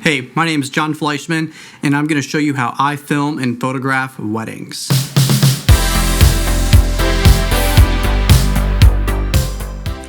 Hey, my name is John Fleischman, and I'm going to show you how I film and photograph weddings.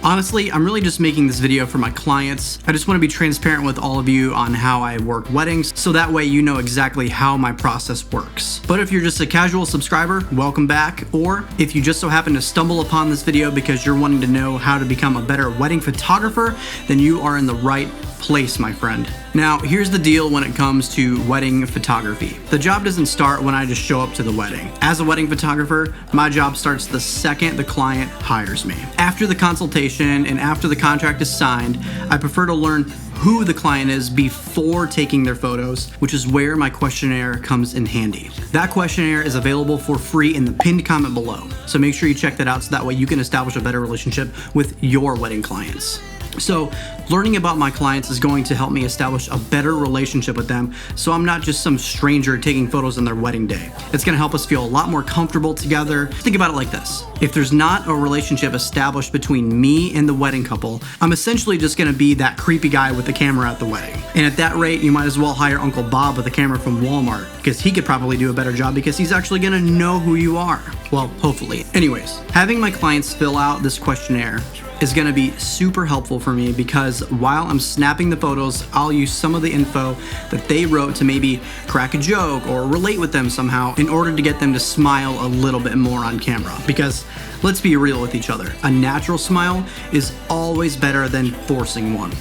Honestly, I'm really just making this video for my clients. I just want to be transparent with all of you on how I work weddings, so that way you know exactly how my process works. But if you're just a casual subscriber, welcome back. Or if you just so happen to stumble upon this video because you're wanting to know how to become a better wedding photographer, then you are in the right place, my friend. Now, here's the deal when it comes to wedding photography. The job doesn't start when I just show up to the wedding. As a wedding photographer, my job starts the second the client hires me. After the consultation and after the contract is signed, I prefer to learn who the client is before taking their photos, which is where my questionnaire comes in handy. That questionnaire is available for free in the pinned comment below, so make sure you check that out so that way you can establish a better relationship with your wedding clients. So, learning about my clients is going to help me establish a better relationship with them, so I'm not just some stranger taking photos on their wedding day. It's going to help us feel a lot more comfortable together. Think about it like this. If there's not a relationship established between me and the wedding couple, I'm essentially just going to be that creepy guy with the camera at the wedding. And at that rate, you might as well hire Uncle Bob with a camera from Walmart, because he could probably do a better job because he's actually going to know who you are. Well, hopefully. Anyways, having my clients fill out this questionnaire is going to be super helpful for me, because while I'm snapping the photos, I'll use some of the info that they wrote to maybe crack a joke or relate with them somehow in order to get them to smile a little bit more on camera. Because let's be real with each other, a natural smile is always better than forcing one.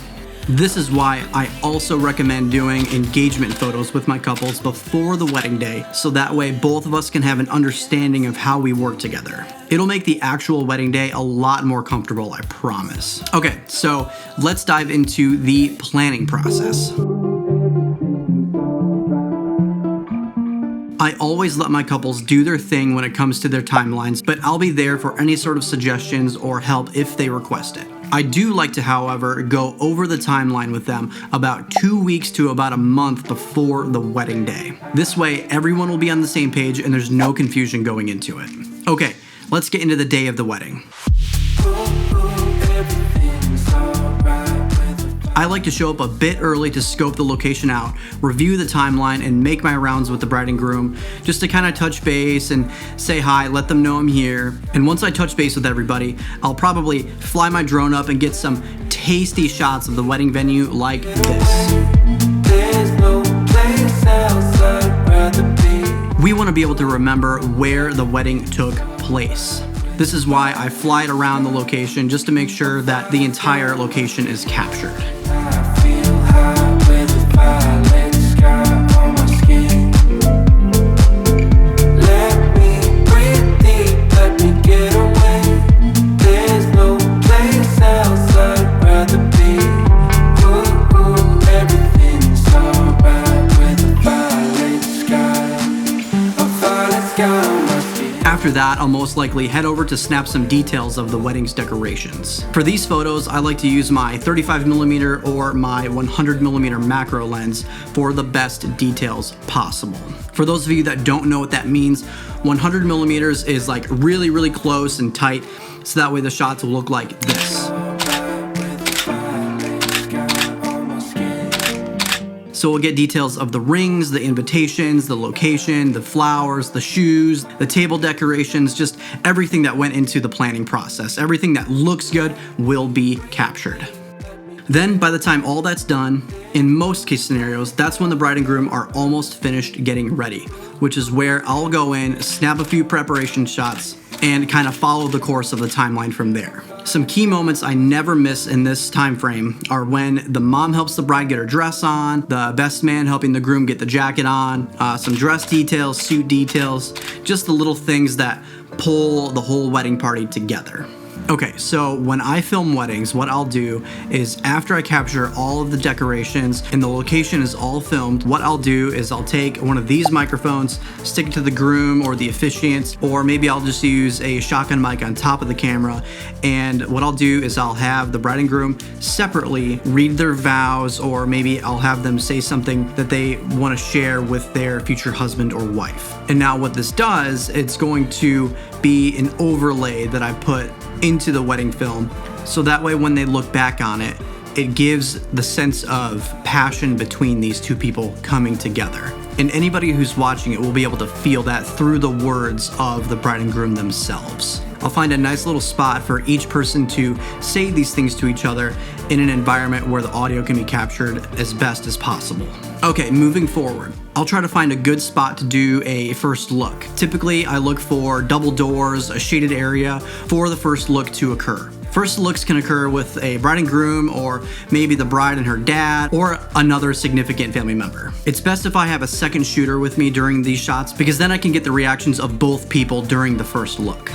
This is why I also recommend doing engagement photos with my couples before the wedding day, so that way both of us can have an understanding of how we work together. It'll make the actual wedding day a lot more comfortable, I promise. Okay, so let's dive into the planning process. I always let my couples do their thing when it comes to their timelines, but I'll be there for any sort of suggestions or help if they request it. I do like to, however, go over the timeline with them about 2 weeks to about a month before the wedding day. This way, everyone will be on the same page and there's no confusion going into it. Okay, let's get into the day of the wedding. I like to show up a bit early to scope the location out, review the timeline, and make my rounds with the bride and groom just to kind of touch base and say hi, let them know I'm here. And once I touch base with everybody, I'll probably fly my drone up and get some tasty shots of the wedding venue like this. We want to be able to remember where the wedding took place. This is why I fly it around the location just to make sure that the entire location is captured. After that, I'll most likely head over to snap some details of the wedding's decorations. For these photos, I like to use my 35mm or my 100mm macro lens for the best details possible. For those of you that don't know what that means, 100mm is like really, really close and tight, so that way the shots will look like this. So we'll get details of the rings, the invitations, the location, the flowers, the shoes, the table decorations, just everything that went into the planning process. Everything that looks good will be captured. Then by the time all that's done, in most case scenarios, that's when the bride and groom are almost finished getting ready, which is where I'll go in, snap a few preparation shots, and kind of follow the course of the timeline from there. Some key moments I never miss in this time frame are when the mom helps the bride get her dress on, the best man helping the groom get the jacket on, some dress details, suit details, just the little things that pull the whole wedding party together. Okay, so when I film weddings, what I'll do is after I capture all of the decorations and the location is all filmed, what I'll do is I'll take one of these microphones, stick it to the groom or the officiant, or maybe I'll just use a shotgun mic on top of the camera. And what I'll do is I'll have the bride and groom separately read their vows, or maybe I'll have them say something that they want to share with their future husband or wife. And now what this does, it's going to be an overlay that I put into the wedding film, so that way when they look back on it, it gives the sense of passion between these two people coming together. And anybody who's watching it will be able to feel that through the words of the bride and groom themselves. I'll find a nice little spot for each person to say these things to each other in an environment where the audio can be captured as best as possible. Okay, moving forward, I'll try to find a good spot to do a first look. Typically, I look for double doors, a shaded area for the first look to occur. First looks can occur with a bride and groom, or maybe the bride and her dad, or another significant family member. It's best if I have a second shooter with me during these shots, because then I can get the reactions of both people during the first look.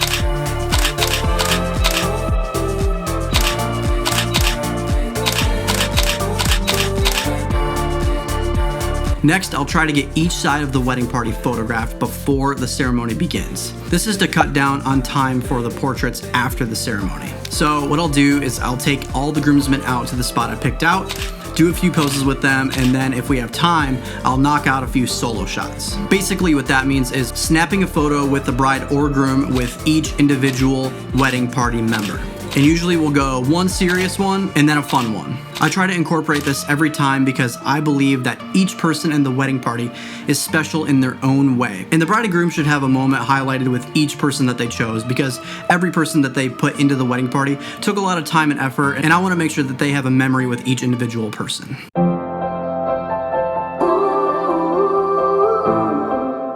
Next, I'll try to get each side of the wedding party photographed before the ceremony begins. This is to cut down on time for the portraits after the ceremony. So what I'll do is I'll take all the groomsmen out to the spot I picked out, do a few poses with them, and then if we have time, I'll knock out a few solo shots. Basically what that means is snapping a photo with the bride or groom with each individual wedding party member. And usually we'll go one serious one and then a fun one. I try to incorporate this every time because I believe that each person in the wedding party is special in their own way. And the bride and groom should have a moment highlighted with each person that they chose, because every person that they put into the wedding party took a lot of time and effort, and I want to make sure that they have a memory with each individual person.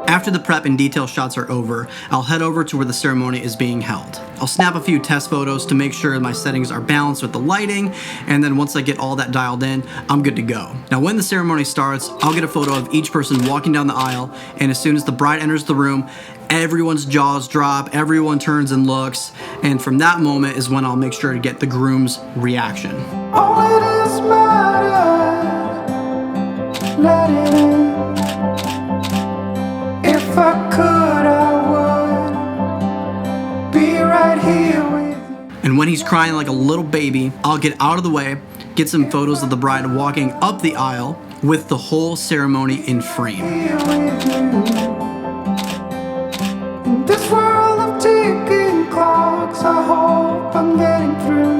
After the prep and detail shots are over, I'll head over to where the ceremony is being held. I'll snap a few test photos to make sure my settings are balanced with the lighting, and then once I get all that dialed in, I'm good to go. Now when the ceremony starts, I'll get a photo of each person walking down the aisle, and as soon as the bride enters the room, everyone's jaws drop, everyone turns and looks, and from that moment is when I'll make sure to get the groom's reaction. All it is matters, let it in. If I could, I would be right here with you. And when he's crying like a little baby, I'll get out of the way, get some photos of the bride walking up the aisle with the whole ceremony in frame. In this world of ticking clocks, I hope I'm getting through.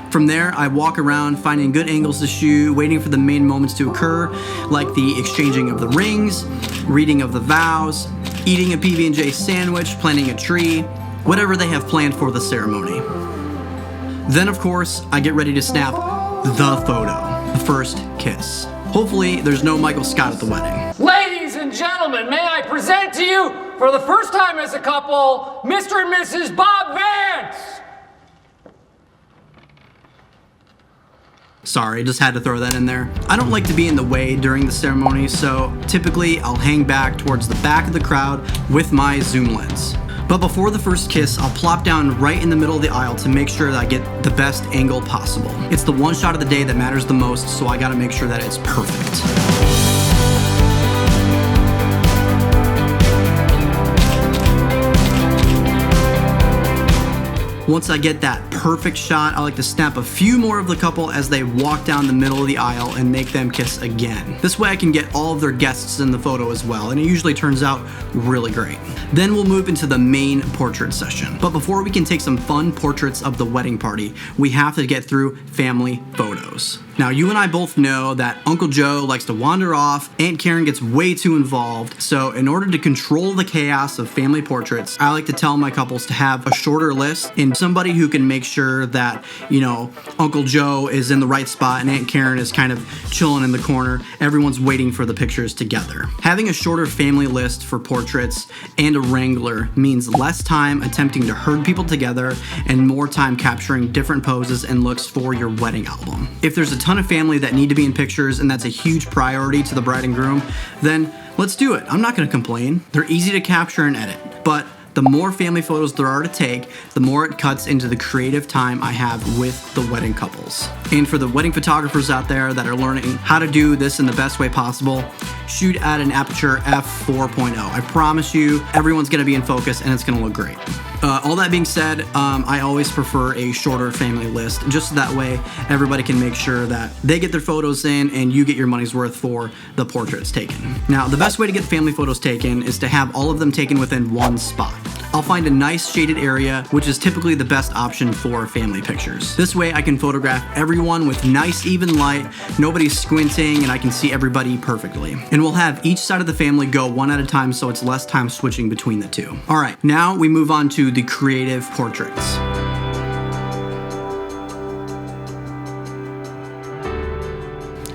From there, I walk around finding good angles to shoot, waiting for the main moments to occur, like the exchanging of the rings, reading of the vows, eating a PB&J sandwich, planting a tree, whatever they have planned for the ceremony. Then, of course, I get ready to snap the photo, the first kiss. Hopefully, there's no Michael Scott at the wedding. Ladies and gentlemen, may I present to you, for the first time as a couple, Mr. and Mrs. Bob Vance! Sorry, just had to throw that in there. I don't like to be in the way during the ceremony, so typically I'll hang back towards the back of the crowd with my zoom lens. But before the first kiss, I'll plop down right in the middle of the aisle to make sure that I get the best angle possible. It's the one shot of the day that matters the most, so I gotta make sure that it's perfect. Once I get that perfect shot, I like to snap a few more of the couple as they walk down the middle of the aisle and make them kiss again. This way I can get all of their guests in the photo as well, and it usually turns out really great. Then we'll move into the main portrait session. But before we can take some fun portraits of the wedding party, we have to get through family photos. Now, you and I both know that Uncle Joe likes to wander off, Aunt Karen gets way too involved, so in order to control the chaos of family portraits, I like to tell my couples to have a shorter list and somebody who can make sure that, you know, Uncle Joe is in the right spot and Aunt Karen is kind of chilling in the corner. Everyone's waiting for the pictures together. Having a shorter family list for portraits and a wrangler means less time attempting to herd people together and more time capturing different poses and looks for your wedding album. If there's a ton of family that need to be in pictures and that's a huge priority to the bride and groom, then let's do it. I'm not going to complain. They're easy to capture and edit, but the more family photos there are to take, the more it cuts into the creative time I have with the wedding couples. And for the wedding photographers out there that are learning how to do this in the best way possible, shoot at an aperture f4.0. I promise you, everyone's gonna be in focus and it's gonna look great. All that being said, I always prefer a shorter family list, just so that way everybody can make sure that they get their photos in and you get your money's worth for the portraits taken. Now, the best way to get family photos taken is to have all of them taken within one spot. I'll find a nice shaded area, which is typically the best option for family pictures. This way I can photograph everyone with nice even light, nobody's squinting, and I can see everybody perfectly. And we'll have each side of the family go one at a time so it's less time switching between the two. All right, now we move on to the creative portraits.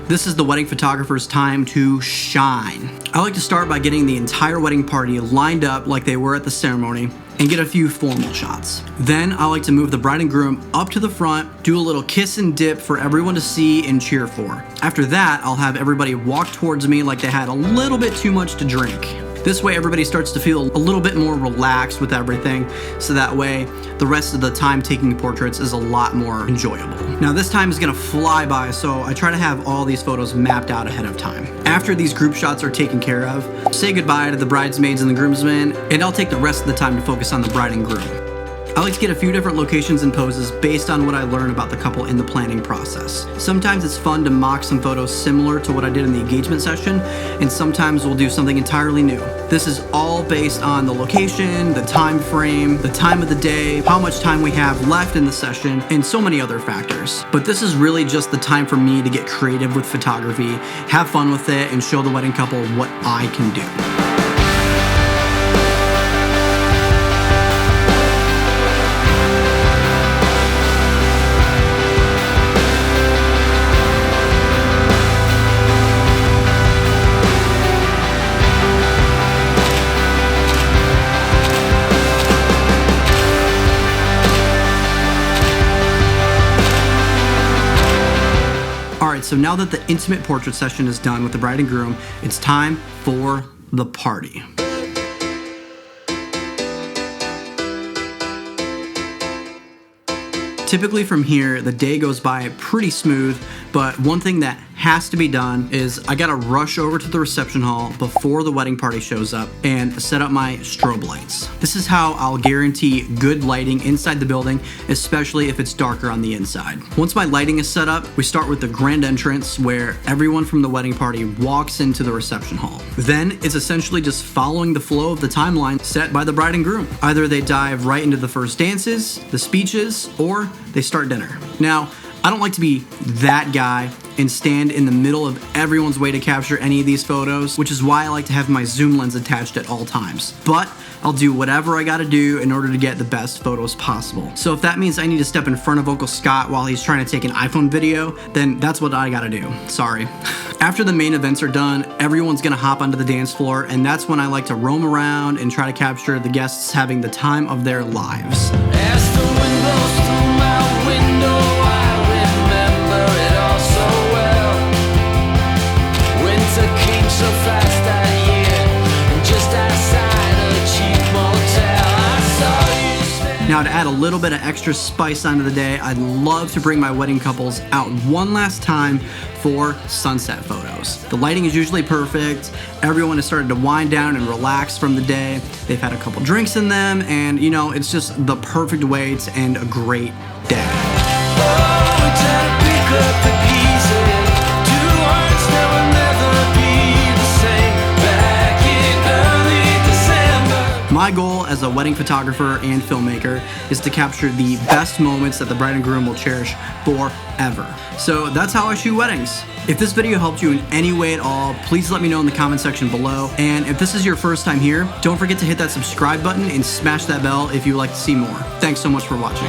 This is the wedding photographer's time to shine. I like to start by getting the entire wedding party lined up like they were at the ceremony and get a few formal shots. Then I like to move the bride and groom up to the front, do a little kiss and dip for everyone to see and cheer for. After that, I'll have everybody walk towards me like they had a little bit too much to drink. This way everybody starts to feel a little bit more relaxed with everything, so that way the rest of the time taking portraits is a lot more enjoyable. Now this time is gonna fly by, so I try to have all these photos mapped out ahead of time. After these group shots are taken care of, say goodbye to the bridesmaids and the groomsmen, and I'll take the rest of the time to focus on the bride and groom. I like to get a few different locations and poses based on what I learn about the couple in the planning process. Sometimes it's fun to mock some photos similar to what I did in the engagement session, and sometimes we'll do something entirely new. This is all based on the location, the time frame, the time of the day, how much time we have left in the session, and so many other factors. But this is really just the time for me to get creative with photography, have fun with it, and show the wedding couple what I can do. So now that the intimate portrait session is done with the bride and groom, it's time for the party. Typically from here, the day goes by pretty smooth, but one thing that has to be done is I gotta rush over to the reception hall before the wedding party shows up and set up my strobe lights. This is how I'll guarantee good lighting inside the building, especially if it's darker on the inside. Once my lighting is set up, we start with the grand entrance where everyone from the wedding party walks into the reception hall. Then it's essentially just following the flow of the timeline set by the bride and groom. Either they dive right into the first dances, the speeches, or they start dinner. Now, I don't like to be that guy and stand in the middle of everyone's way to capture any of these photos, which is why I like to have my zoom lens attached at all times. But I'll do whatever I gotta do in order to get the best photos possible. So if that means I need to step in front of Uncle Scott while he's trying to take an iPhone video, then that's what I gotta do. Sorry. After the main events are done, everyone's gonna hop onto the dance floor, and that's when I like to roam around and try to capture the guests having the time of their lives. As the wind blows through my window, I remember it all so well. Winter came so fast that year, and just outside a cheap motel, I saw you stand. Now, to add a little bit of extra spice onto the day, I'd love to bring my wedding couples out one last time for sunset photos. The lighting is usually perfect, everyone has started to wind down and relax from the day, they've had a couple drinks in them, and you know, it's just the perfect way to end a great day. Oh, we try to pick up the pieces. Two hearts that will never be the same. Back in early December. My goal as a wedding photographer and filmmaker is to capture the best moments that the bride and groom will cherish forever. So that's how I shoot weddings. If this video helped you in any way at all, please let me know in the comment section below. And if this is your first time here, don't forget to hit that subscribe button and smash that bell if you would like to see more. Thanks so much for watching.